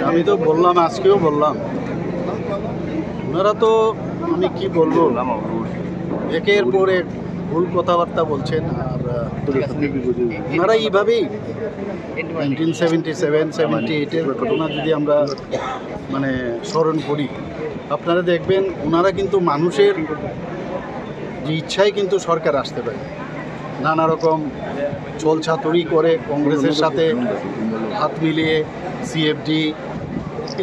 আমি তো বললাম, আজকেও বললাম, ওনারা তো আমি কি বলবো, একের পর এক ভুল কথাবার্তা বলছেন। আর ওনারা এইভাবেই 1977-78-এর ঘটনা যদি আমরা স্মরণ করি, আপনারা দেখবেন ওনারা কিন্তু মানুষের যে ইচ্ছায় কিন্তু সরকার আসতে পারে। নানা রকম ছলছাতুরি করে কংগ্রেসের সাথে হাত মিলিয়ে সিএফডি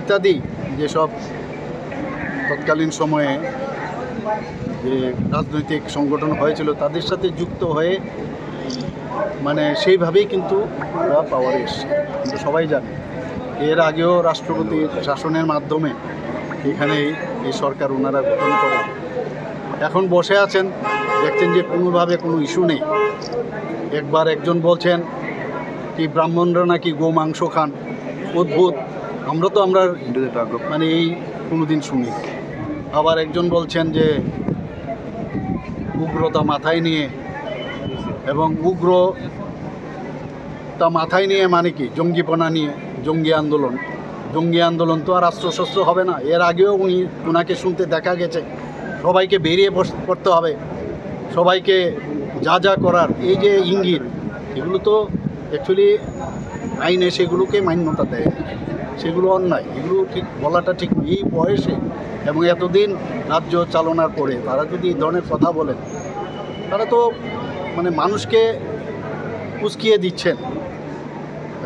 ইত্যাদি যেসব তৎকালীন সময়ে যে রাজনৈতিক সংগঠন হয়েছিল তাদের সাথে যুক্ত হয়ে সেইভাবেই কিন্তু ওরা পাওয়ারে এসছে। কিন্তু সবাই জানে এর আগেও রাষ্ট্রপতির শাসনের মাধ্যমে এখানে এই সরকার ওনারা গঠন করে। এখন বসে আছেন, দেখছেন যে কোনোভাবে কোনো ইস্যু নেই। একবার একজন বলছেন কি ব্রাহ্মণরা নাকি গো মাংস খান, অদ্ভুত, আমরা এই কোনোদিন শুনি। আবার একজন বলছেন যে উগ্রতা মাথায় নিয়ে, এবং উগ্রতা মাথায় নিয়ে কি জঙ্গিপনা নিয়ে, জঙ্গি আন্দোলন তো আর অস্ত্রশস্ত্র হবে না। এর আগেও ওনাকে শুনতে দেখা গেছে সবাইকে বেরিয়ে পড়তে হবে, সবাইকে যা যা করার এই যে ইঙ্গিত, এগুলো তো অ্যাকচুয়ালি আইনে সেগুলোকে মান্যতা দেয়, সেগুলো অন্যায়, এগুলো ঠিক বলাটা ঠিক নয়। এই বয়সে এবং এতদিন রাজ্য চালনার পরে তারা যদি এই ধরনের কথা বলেন, তারা তো মানুষকে উস্কিয়ে দিচ্ছেন।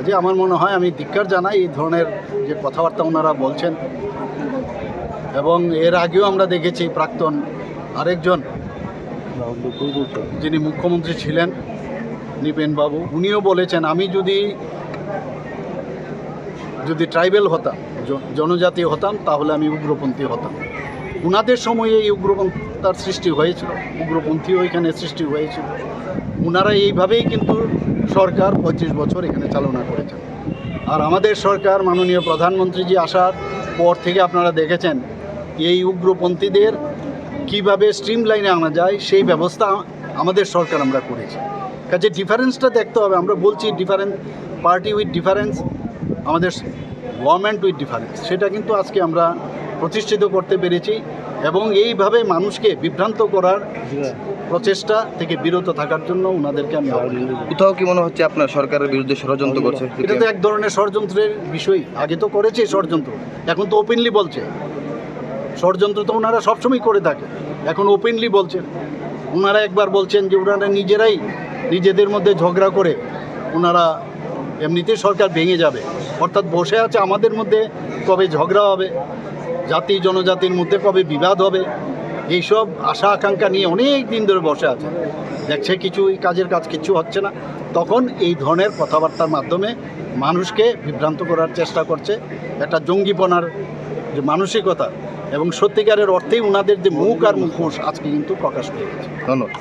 যে আমার মনে হয়, আমি ধিক্কার জানাই এই ধরনের যে কথাবার্তা ওনারা বলছেন। এবং এর আগেও আমরা দেখেছি প্রাক্তন আরেকজন যিনি মুখ্যমন্ত্রী ছিলেন নৃপেন বাবু, উনিও বলেছেন আমি যদি ট্রাইবেল হতাম, জনজাতি হতাম, তাহলে আমি উগ্রপন্থী হতাম। উনাদের সময়ে এই উগ্রপন্থার সৃষ্টি হয়েছিল, উগ্রপন্থীও এখানে সৃষ্টি হয়েছিল। ওনারা এইভাবেই কিন্তু সরকার 25 বছর এখানে চালনা করেছেন। আর আমাদের সরকার, মাননীয় প্রধানমন্ত্রীজি আসার পর থেকে আপনারা দেখেছেন এই উগ্রপন্থীদের কিভাবে স্ট্রিম লাইনে আনা যায় সেই ব্যবস্থা আমাদের সরকার আমরা করেছি। কাজে ডিফারেন্সটা দেখতে হবে। আমরা বলছি ডিফারেন্স, পার্টি উইথ ডিফারেন্স, আমাদের গভর্নমেন্ট উইথ ডিফারেন্স, সেটা কিন্তু আজকে আমরা প্রতিষ্ঠিত করতে পেরেছি। এবং এইভাবে মানুষকে বিভ্রান্ত করার প্রচেষ্টা থেকে বিরত থাকার জন্য ওনাদেরকে আমি কোথাও কি মনে হচ্ছে আপনার সরকারের বিরুদ্ধে ষড়যন্ত্র করছে? এটা তো এক ধরনের ষড়যন্ত্রের বিষয়। আগে তো করেছে ষড়যন্ত্র, এখন তো ওপেনলি বলছে। ষড়যন্ত্র তো ওনারা সবসময় করে থাকে, এখন ওপেনলি বলছেন। ওনারা একবার বলছেন যে ওনারা নিজেরাই নিজেদের মধ্যে ঝগড়া করে ওনারা এমনিতেই সরকার ভেঙে যাবে। অর্থাৎ বসে আছে আমাদের মধ্যে কবে ঝগড়া হবে, জাতি জনজাতির মধ্যে কবে বিবাদ হবে, এইসব আশা আকাঙ্ক্ষা নিয়ে অনেক দিন ধরে বসে আছে। দেখছে কাজের কাজ কিছু হচ্ছে না, তখন এই ধরনের কথাবার্তার মাধ্যমে মানুষকে বিভ্রান্ত করার চেষ্টা করছে। একটা জঙ্গিপনার যে মানসিকতা এবং সত্যিকারের অর্থেই ওনাদের যে মুখ আর মুখোশ আজকে কিন্তু প্রকাশ পেয়ে গেছে। ধন্যবাদ।